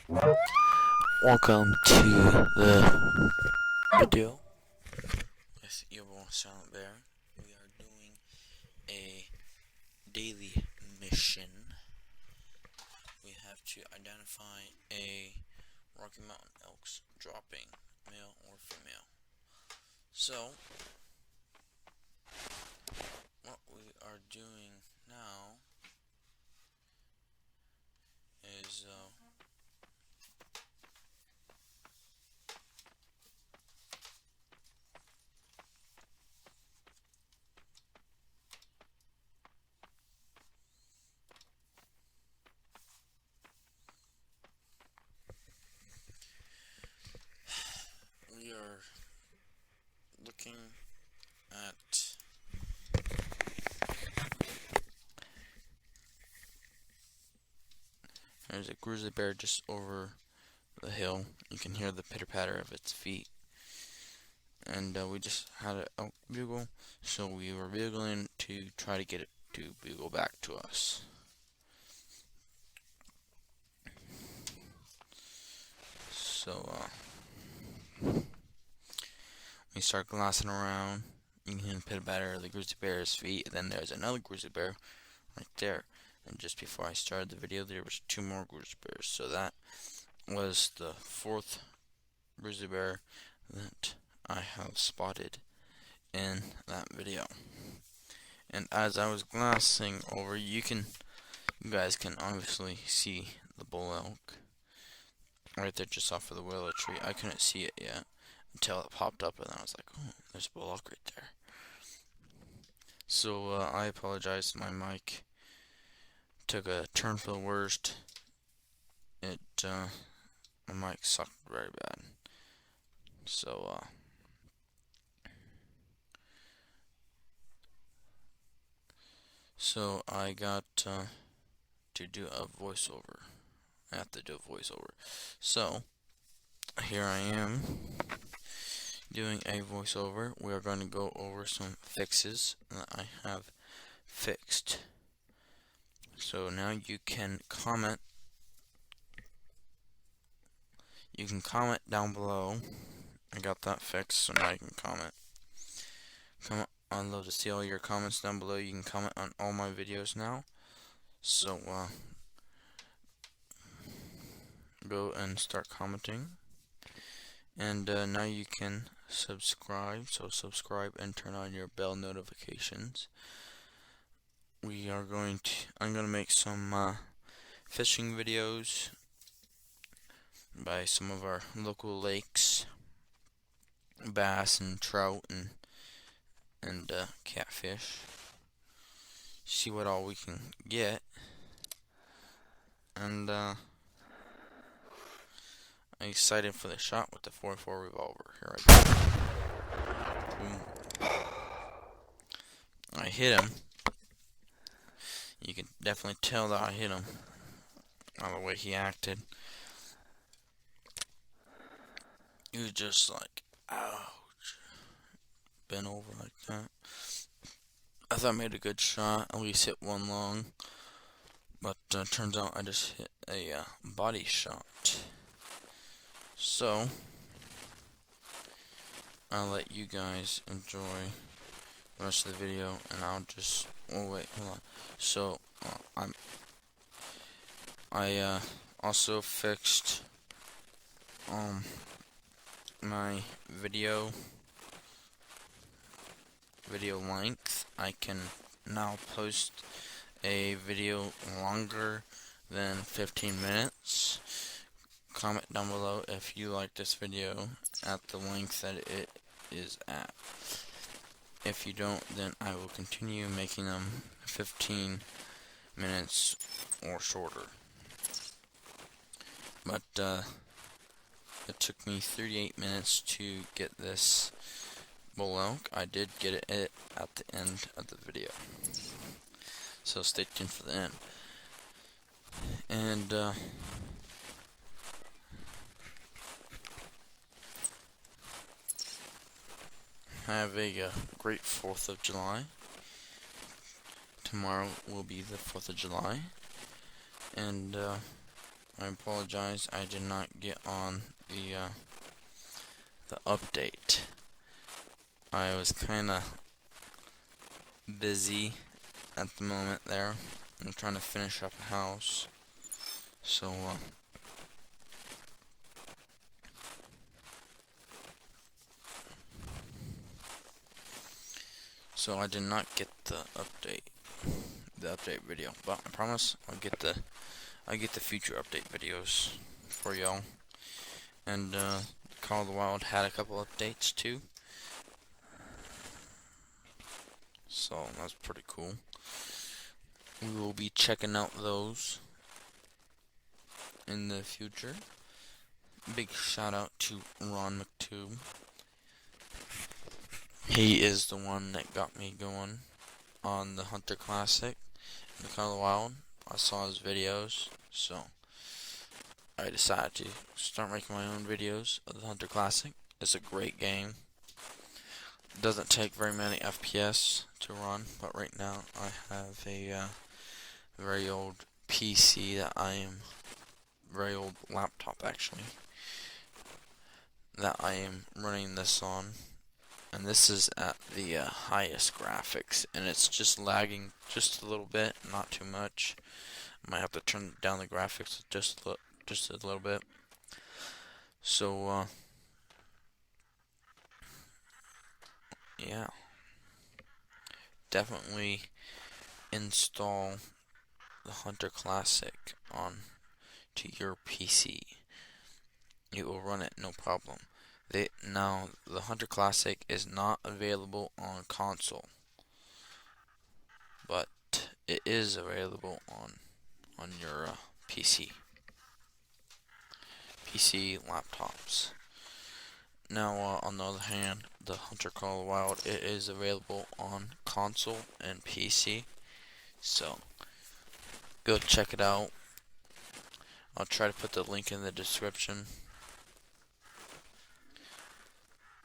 Welcome to the video with your boy Silent Bear. We are doing a daily mission. We have to identify a Rocky Mountain elk's dropping, male or female. So, what we are doing now is we are looking at there's a grizzly bear just over the hill. You can hear the pitter patter of its feet. And we just had an elk bugle, so we were bugling to try to get it to bugle back to us. So we start glassing around. You can hear the pitter patter of the grizzly bear's feet, and then there's another grizzly bear right there. And just before I started the video, there was two more grizzly bears. So that was the fourth grizzly bear that I have spotted in that video. And as I was glassing over, you guys can obviously see the bull elk right there just off of the willow tree. I couldn't see it yet until it popped up, and I was like, oh, there's a bull elk right there. So I apologize, my mic took a turn for the worst. My mic sucked very bad. So I got to do a voiceover. I have to do a voiceover. So here I am doing a voiceover. We are going to go over some fixes that I have fixed. So now you can comment. You can comment down below. I got that fixed, so now you can comment. I'd love to see all your comments down below. You can comment on all my videos now. So go and start commenting. And now you can subscribe. So subscribe and turn on your bell notifications. I'm gonna make some fishing videos by some of our local lakes, bass and trout and catfish. See what all we can get. And I'm excited for the shot with the 44 revolver. Here I go. Boom. I hit him. You can definitely tell that I hit him by the way he acted. He was just like, ouch. Bent over like that. I thought I made a good shot, at least hit one long. But turns out I just hit a body shot. So I'll let you guys enjoy the rest of the video, and I'll just hold on. So I also fixed my video length. I can now post a video longer than 15 minutes. Comment down below if you like this video at the length that it is at. If you don't, then I will continue making them 15 minutes or shorter. But it took me 38 minutes to get this bull elk. I did get it at the end of the video, so stay tuned for the end. And have a great 4th of July. Tomorrow will be the 4th of July, and I apologize. I did not get on the update. I was kind of busy at the moment there. I'm trying to finish up a house. So I did not get the update video, but I promise I'll get the future update videos for y'all. And Call of the Wild had a couple updates too, so that's pretty cool. We will be checking out those in the future. Big shout out to Ron McTube. He is the one that got me going on the Hunter Classic in the Call of the Wild. I saw his videos, so I decided to start making my own videos of the Hunter Classic. It's a great game. It doesn't take very many FPS to run, but right now I have a very old PC very old laptop actually, that I am running this on. And this is at the highest graphics, and it's just lagging just a little bit, not too much. I might have to turn down the graphics just a little bit. So yeah, definitely install the Hunter Classic on to your PC. It will run it no problem. Now, the Hunter Classic is not available on console, but it is available on your PC laptops. Now, on the other hand, the Hunter Call of the Wild, it is available on console and PC, so go check it out. I'll try to put the link in the description.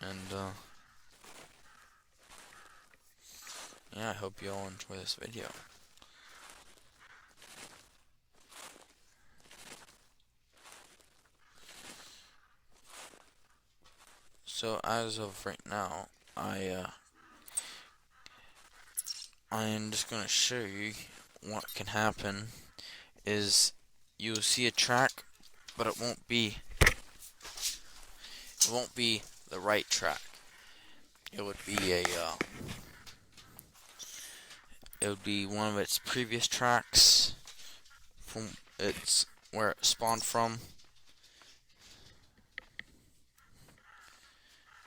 And yeah, I hope you all enjoy this video. So as of right now, I am just gonna show you what can happen. Is you'll see a track, but it won't be the right track. It would be one of its previous tracks from where it spawned from.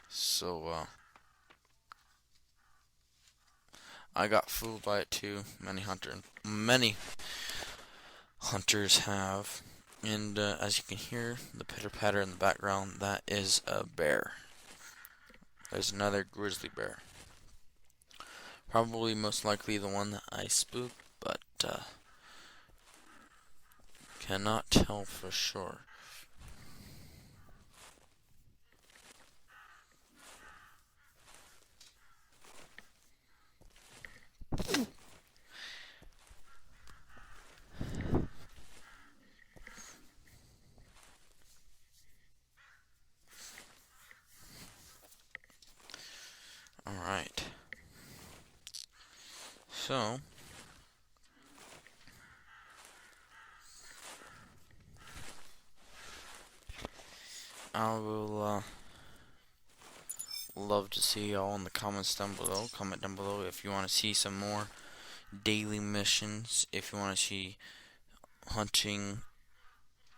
So I got fooled by it too. Many hunters have. And as you can hear, the pitter patter in the background, that is a bear. There's another grizzly bear. Probably most likely the one that I spooked, but cannot tell for sure. Alright. So I will love to see y'all in the comments down below. Comment down below if you want to see some more daily missions, if you want to see hunting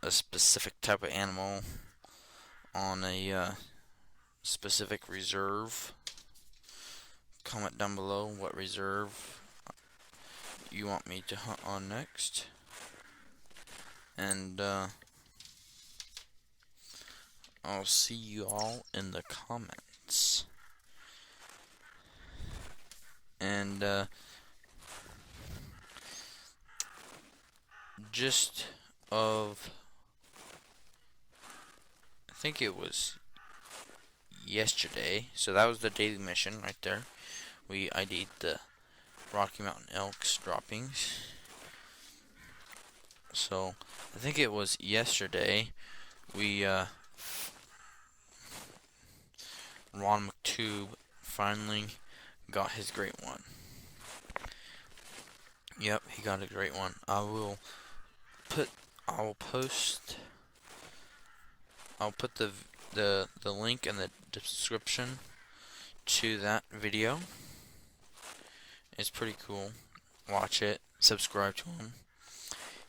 a specific type of animal on a specific reserve. Comment down below what reserve you want me to hunt on next. And I'll see you all in the comments. And I think it was yesterday, so that was the daily mission right there. We ID'd the Rocky Mountain Elks droppings. So I think it was yesterday we Ron McTube finally got his great one. Yep, he got a great one. Put I will post I'll put the link in the description to that video. It's pretty cool. Watch it. Subscribe to him.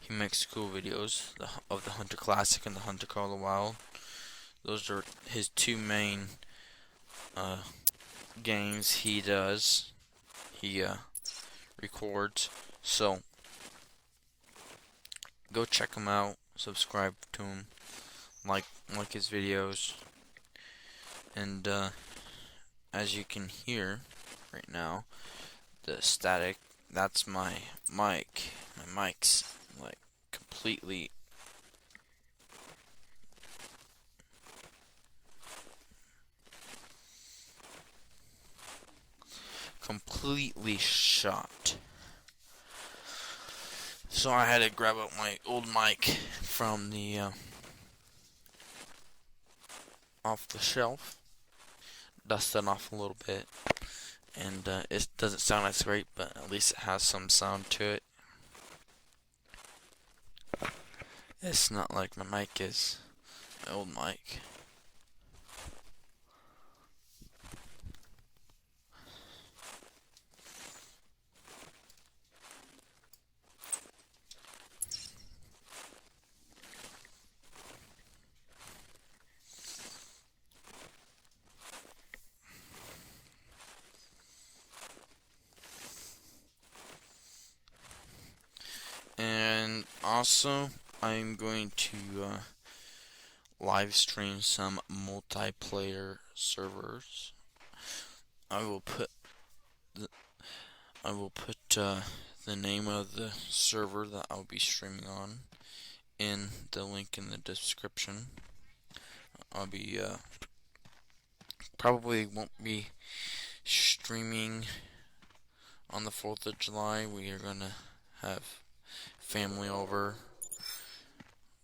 He makes cool videos of the Hunter Classic and the Hunter Call of the Wild. Those are his two main games he does. He records. So go check him out. Subscribe to him. Like his videos. And as you can hear right now, the static, that's my mic. My mic's like completely shot. So I had to grab up my old mic from the off the shelf, dust it off a little bit, and it doesn't sound as great, but at least it has some sound to it. It's not like my mic is my old mic. And also, I'm going to live stream some multiplayer servers. I will put the name of the server that I'll be streaming on in the link in the description. I'll be probably won't be streaming on the 4th of July. We are gonna have family over.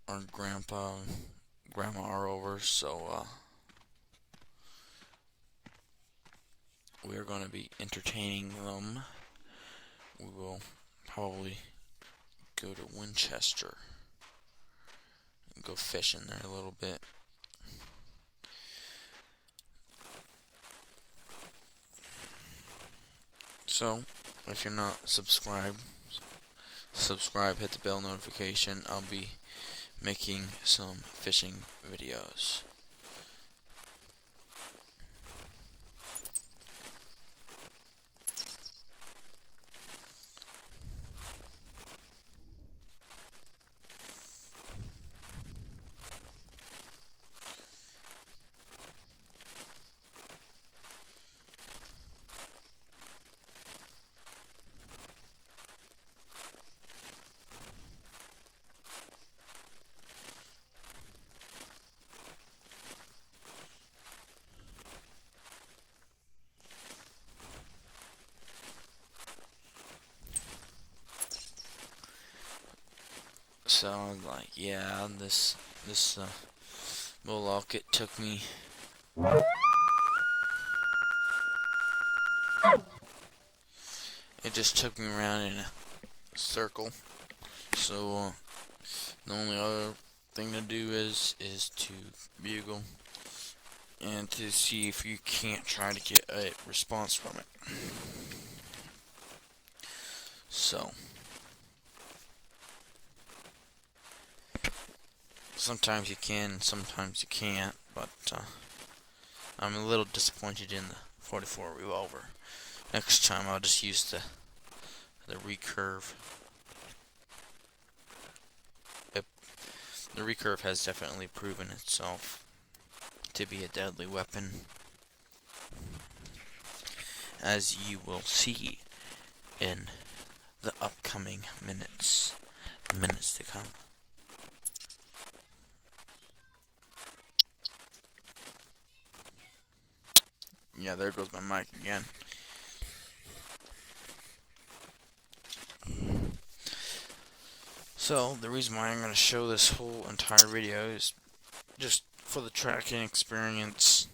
Our grandpa and grandma are over, so we are going to be entertaining them. We will probably go to Winchester and go fishing there a little bit. So, if you're not subscribed, subscribe, hit the bell notification. I'll be making some fishing videos. So I was like, yeah, this Moloch, it took me just took me around in a circle. So the only other thing to do is to bugle and to see if you can't try to get a response from it. So sometimes you can, sometimes you can't, but I'm a little disappointed in the 44 revolver. Next time I'll just use the recurve. The recurve has definitely proven itself to be a deadly weapon, as you will see in the upcoming minutes to come. Yeah, there goes my mic again. So the reason why I'm going to show this whole entire video is just for the tracking experience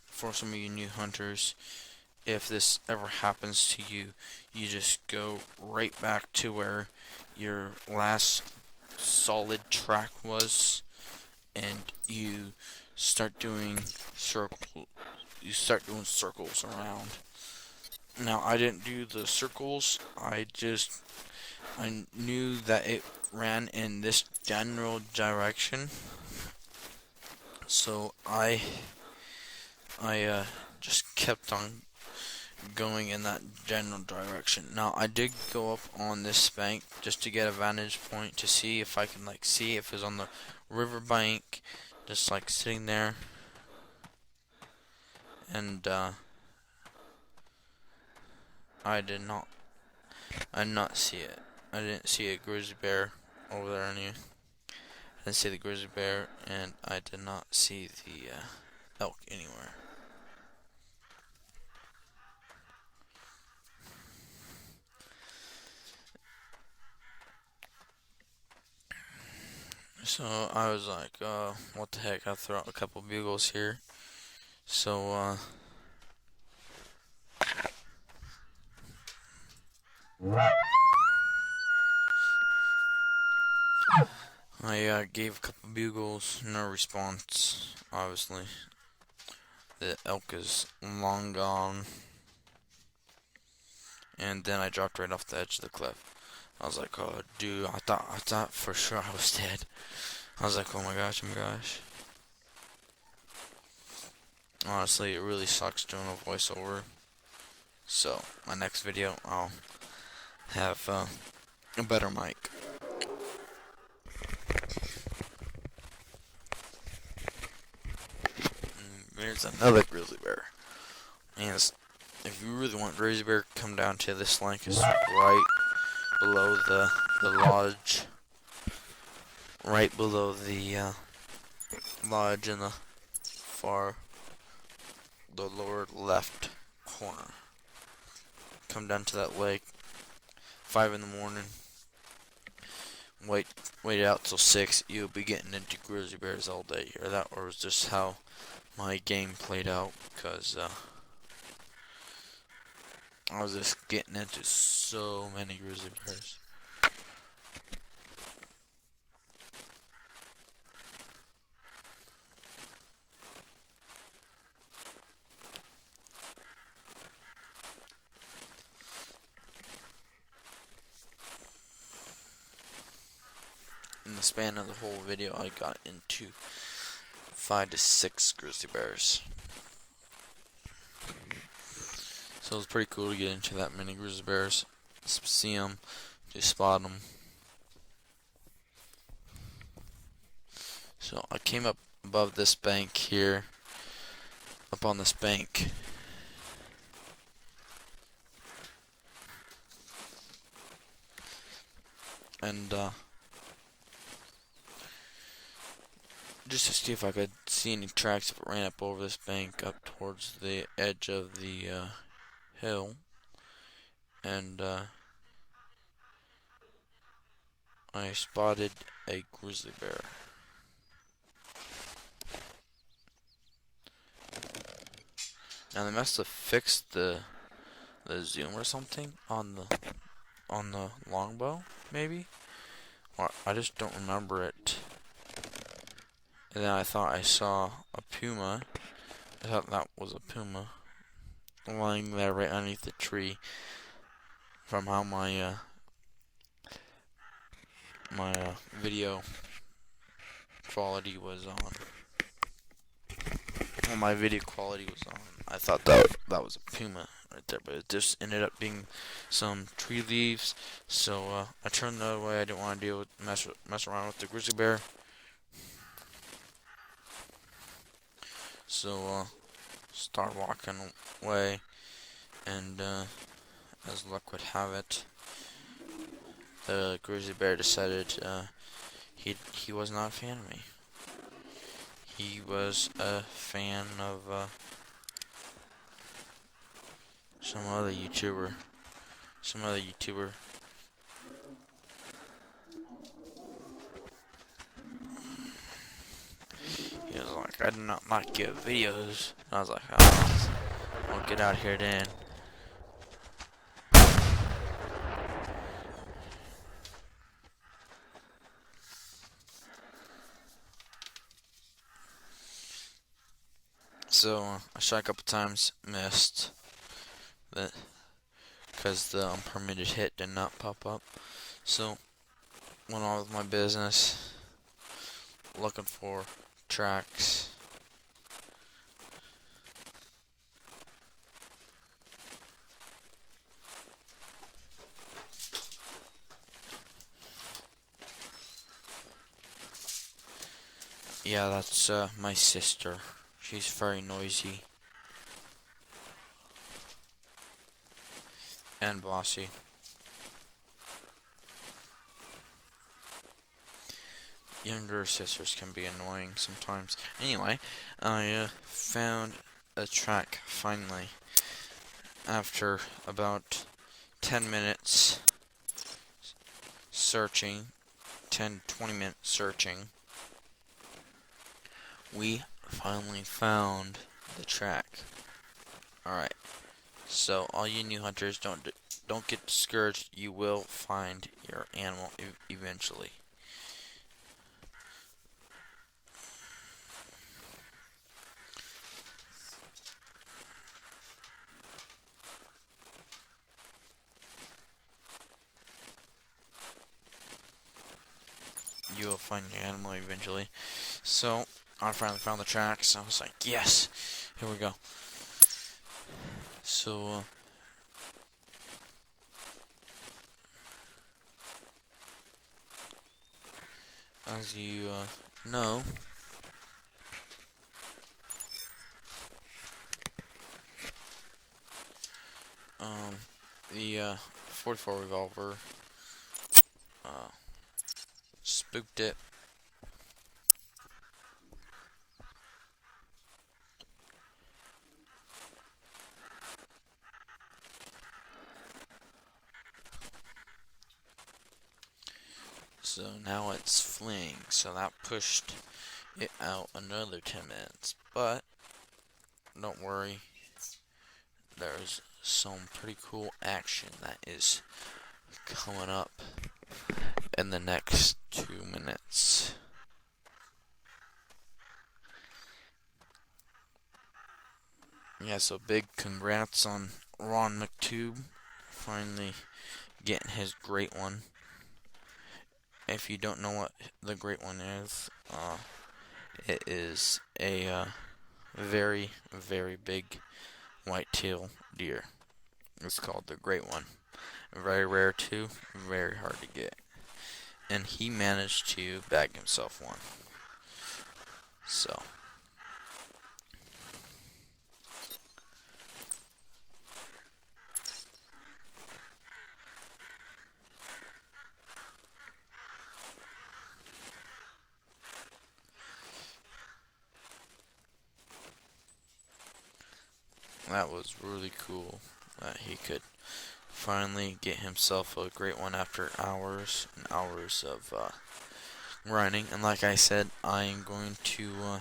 for some of you new hunters. If this ever happens to you, you just go right back to where your last solid track was, and you start doing circles around. Now I didn't do the circles. I knew that it ran in this general direction, so I just kept on going in that general direction. Now I did go up on this bank just to get a vantage point to see if I can see if it was on the river bank, just sitting there, and I did not see it. I didn't see a grizzly bear over there I didn't see the grizzly bear, and I did not see the elk anywhere. So I was like, what the heck, I'll throw out a couple bugles here. So, I gave a couple bugles, no response, obviously. The elk is long gone. And then I dropped right off the edge of the cliff. I was like, oh, dude, I thought for sure I was dead. I was like, oh my gosh, Honestly, it really sucks doing a voiceover. So, my next video, I'll have a better mic. There's another grizzly bear. And if you really want grizzly bear, come down to this link. It's right below the lodge. Right below the lodge in the lower left corner. Come down to that lake, 5 in the morning. Wait it out till 6. You'll be getting into grizzly bears all day here. That was just how my game played out, because I was just getting into so many grizzly bears. In the span of the whole video, I got into 5 to 6 grizzly bears. So it was pretty cool to get into that many grizzly bears. See them, just spot them. So I came up above this bank here, up on this bank. And just to see if I could see any tracks if it ran up over this bank up towards the edge of the hill. And I spotted a grizzly bear. Now they must have fixed the zoom or something on the longbow, maybe, or I just don't remember it. And then I thought I saw a puma. I thought that was a puma lying there right underneath the tree. From how my video quality was on. Well, my video quality was on. I thought that was a puma right there, but it just ended up being some tree leaves. So I turned the other way. I didn't want to deal with mess around with the grizzly bear. So start walking away, and as luck would have it, the grizzly bear decided he was not a fan of me. He was a fan of some other YouTuber. I did not get videos. I was like, oh, I'll get out here then. So I shot a couple times, missed, that because the unpermitted hit did not pop up. So went on with my business, looking for tracks. Yeah, that's my sister. She's very noisy and bossy. Younger sisters can be annoying sometimes. Anyway, I found a track finally after about 10 minutes searching, 10-20 minutes searching. We finally found the track. Alright, so all you new hunters, don't get discouraged. You will find your animal eventually. You will find your animal eventually. So I finally found the tracks. I was like, yes, here we go. So as you know, the 44 revolver spooked it. So now it's fleeing, so that pushed it out another 10 minutes. But don't worry, there's some pretty cool action that is coming up in the next 2 minutes. Yeah, so big congrats on Ron McTube finally getting his great one. If you don't know what the great one is, it is a very, very big white-tailed deer. It's called the great one. Very rare too, very hard to get. And he managed to bag himself one. So that was really cool that he could finally get himself a great one after hours and hours of running. And like I said, I am going to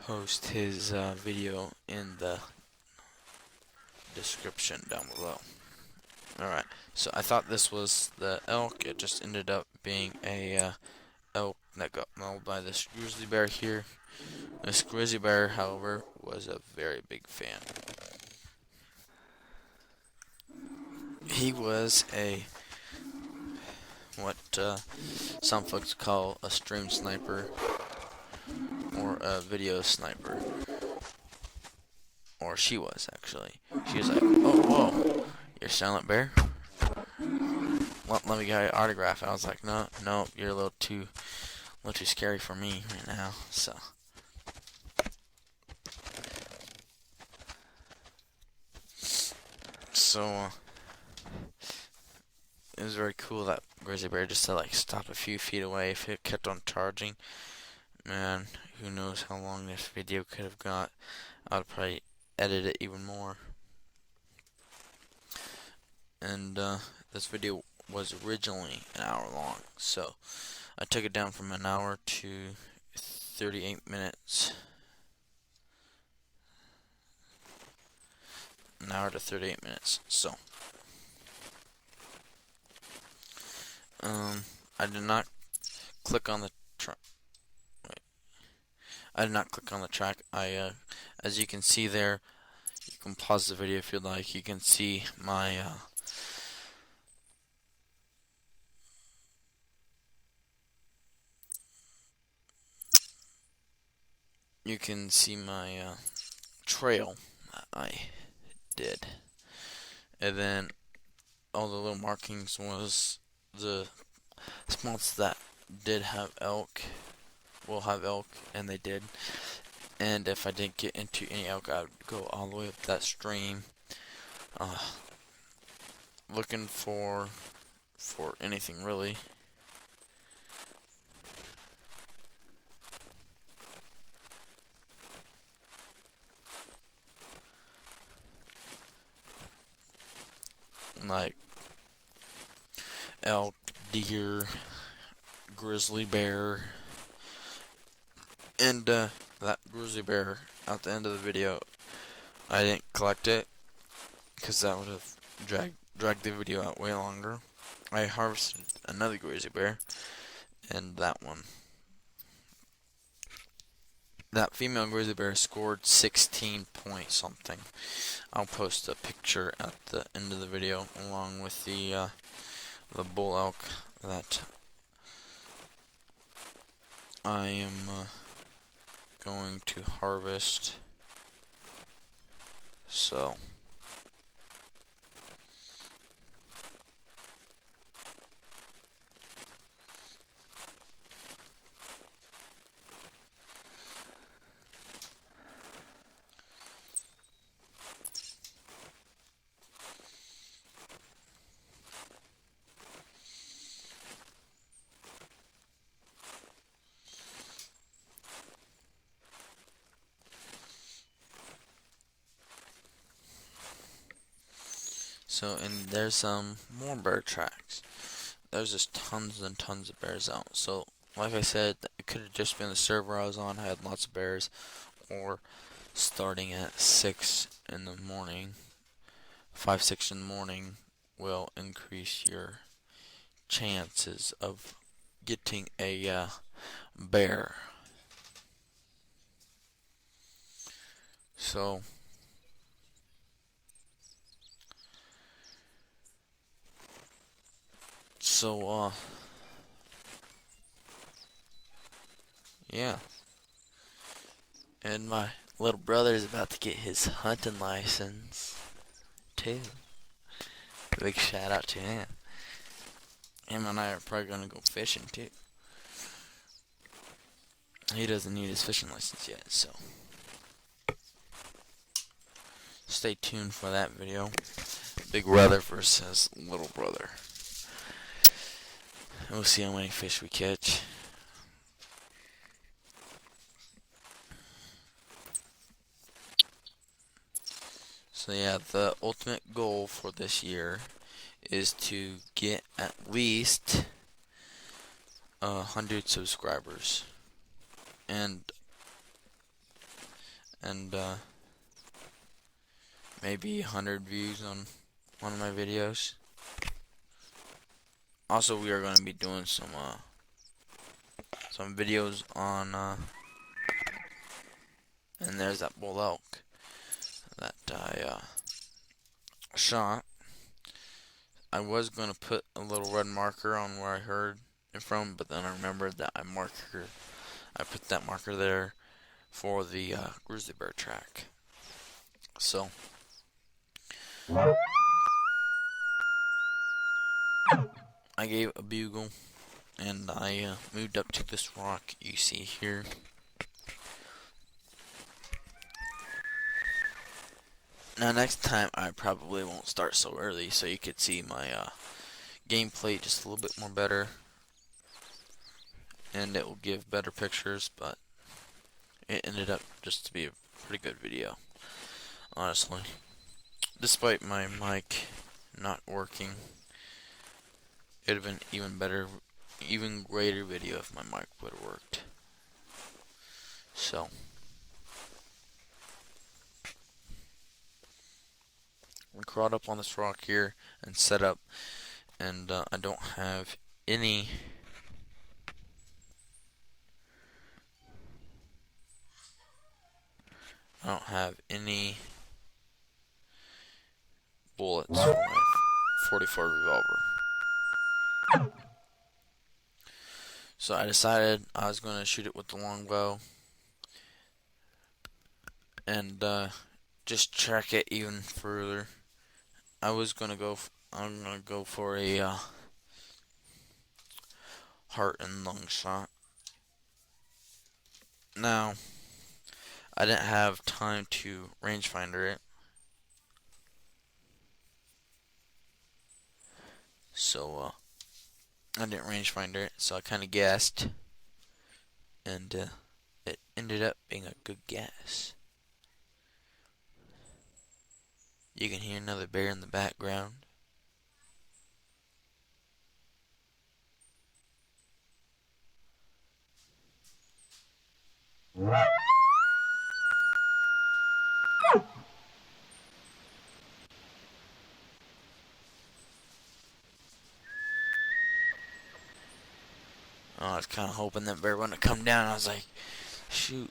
post his video in the description down below. Alright, so I thought this was the elk. It just ended up being a elk that got mauled by this grizzly bear here. This grizzly bear, however, was a very big fan. He was what some folks call a stream sniper or a video sniper. Or she was, actually. She was like, oh, whoa, you're Silent Bear? Let me get your autograph. And I was like, no, you're a little too a little too scary for me right now. So it was very cool that grizzly bear just to like stop a few feet away. If it kept on charging, man, who knows how long this video could have got. I would probably edit it even more. And this video was originally an hour long, so I took it down from an hour to 38 minutes. An hour to 38 minutes. So I did not click on the track. I did not click on the track. As you can see there, you can pause the video if you'd like. You can see my trail that I did, and then all the little markings was the spots that did have elk, will have elk, and they did. And if I didn't get into any elk, I would go all the way up that stream, looking for anything really. Like elk, deer, grizzly bear, and that grizzly bear at the end of the video, I didn't collect it because that would have dragged the video out way longer. I harvested another grizzly bear, and that female grizzly bear scored 16 point something. I'll post a picture at the end of the video along with the bull elk that I am going to harvest. So and there's some more bear tracks. There's just tons and tons of bears out. So like I said, it could have just been the server I was on, I had lots of bears, or starting at 6 in the morning, 5, 6 in the morning will increase your chances of getting a bear. So yeah. And my little brother is about to get his hunting license too. Big shout out to him. Him and I are probably gonna go fishing too. He doesn't need his fishing license yet, so stay tuned for that video. Big brother versus little brother. We'll see how many fish we catch. So yeah, the ultimate goal for this year is to get at least 100 subscribers and maybe 100 views on one of my videos. Also, we are going to be doing some videos on and there's that bull elk that I shot. I was going to put a little red marker on where I heard it from, but then I remembered that I put that marker there for the grizzly bear track. So I gave a bugle and I moved up to this rock you see here. Now next time I probably won't start so early, so you could see my gameplay just a little bit more better, and it will give better pictures, but it ended up just to be a pretty good video, honestly. Despite my mic not working, it'd have been even better, even greater video if my mic would have worked. So, we crawled up on this rock here and set up, and I don't have any bullets for my 44 revolver. So I decided I was going to shoot it with the longbow and just track it even further. I'm gonna go for a heart and lung shot. Now, I didn't have time to rangefinder it, so I didn't rangefinder it, so I kind of guessed, and it ended up being a good guess. You can hear another bear in the background. I was kind of hoping that bear wouldn't come down. I was like, shoot.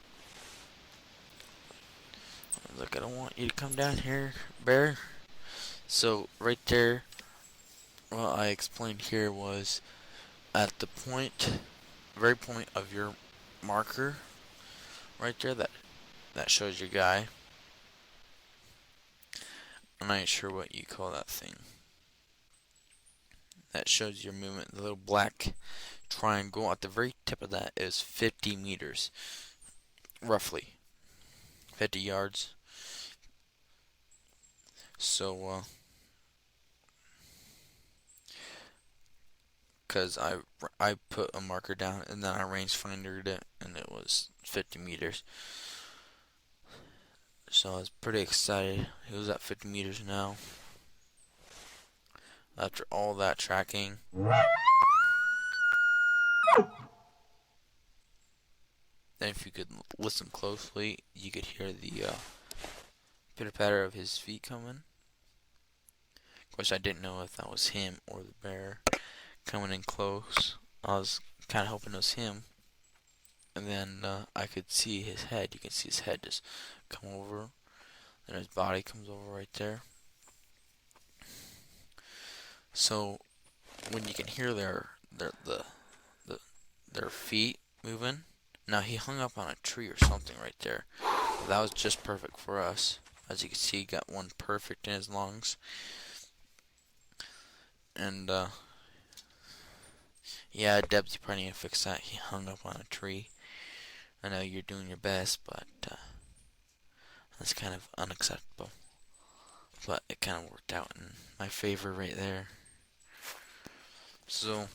Look, I don't want you to come down here, bear. So, right there, what I explained here was at the very point of your marker, right there, that shows your guy. I'm not sure what you call that thing. That shows your movement. The little black triangle at the very tip of that is 50 meters, roughly 50 yards. So, because I put a marker down and then I rangefindered it, and it was 50 meters. So I was pretty excited. It was at 50 meters now. After all that tracking. Then if you could listen closely, you could hear the pitter patter of his feet coming. Of course, I didn't know if that was him or the bear coming in close. I was kind of hoping it was him. And then I could see his head. You can see his head just come over. And his body comes over right there. So when you can hear their feet moving. Now he hung up on a tree or something right there. That was just perfect for us. As you can see, he got one perfect in his lungs. And yeah, Debs, you probably need to fix that. He hung up on a tree. I know you're doing your best, but that's kind of unacceptable. But it kind of worked out in my favor right there. So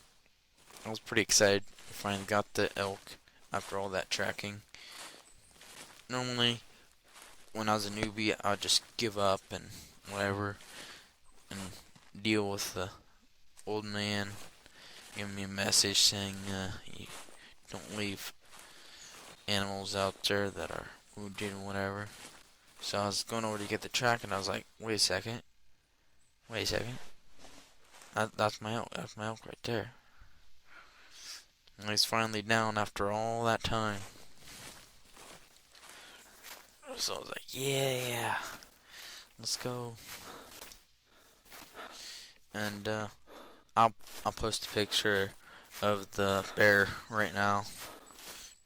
I was pretty excited. I finally got the elk after all that tracking. Normally, when I was a newbie, I would just give up and whatever, and deal with the old man giving me a message saying you don't leave animals out there that are wounded and whatever. So I was going over to get the track, and I was like, wait a second. That's my elk. That's my elk right there. And he's finally down after all that time. So I was like, yeah, let's go. And I'll post a picture of the bear right now,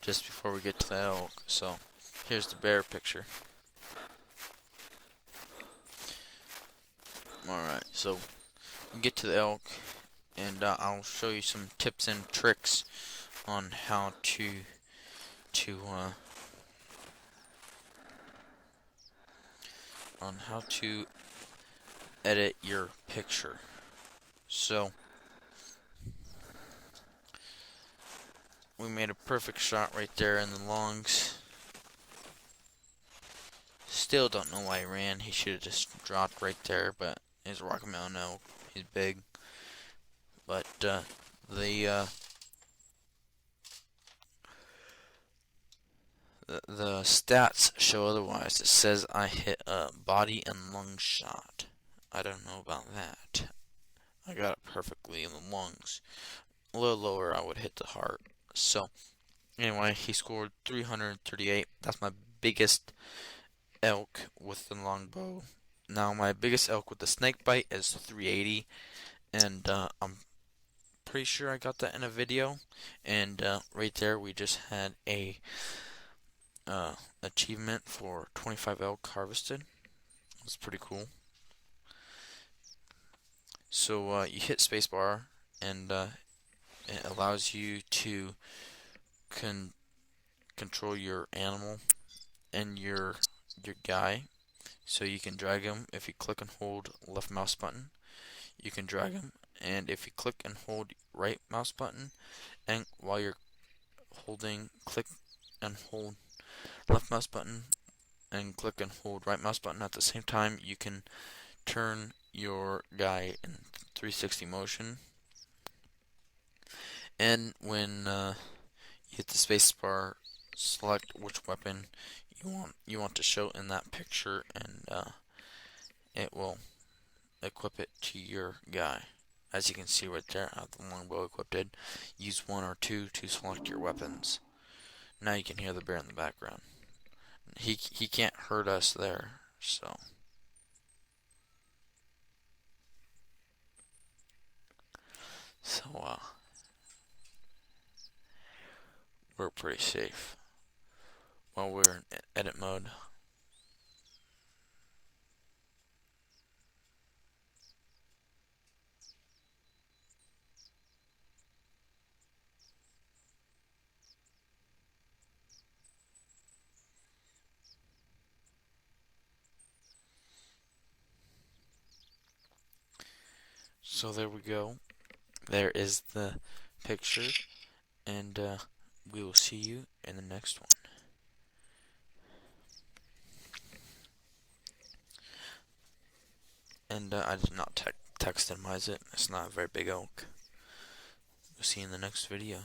just before we get to the elk. So here's the bear picture. Alright, so we get to the elk, and I'll show you some tips and tricks on how to uh, on how to edit your picture. So we made a perfect shot right there in the lungs. Still don't know why he ran. He should have just dropped right there, but he's a Rocky Mountain elk. He's big. But the the stats show otherwise. It says I hit a body and lung shot. I don't know about that. I got it perfectly in the lungs. A little lower, I would hit the heart. So, anyway, he scored 338. That's my biggest elk with the longbow. Now, my biggest elk with the snake bite is 380, and I'm pretty sure I got that in a video. And right there, we just had a achievement for 25 elk harvested. That's pretty cool. So you hit spacebar, and it allows you to control your animal and your guy. So you can drag him if you click and hold left mouse button. You can drag him, and if you click and hold right mouse button, and while you're holding, click and hold left mouse button, and click and hold right mouse button at the same time, you can turn your guy in 360 motion. And when you hit the space bar, select which weapon you want to show in that picture, and it will equip it to your guy. As you can see right there, I have the longbow equipped. Use 1 or 2 to select your weapons. Now you can hear the bear in the background. He can't hurt us there, so. So we're pretty safe while we're in edit mode. So there we go. There is the picture, and we will see you in the next one. And I did not text minimize it. It's not a very big elk. We'll see you in the next video.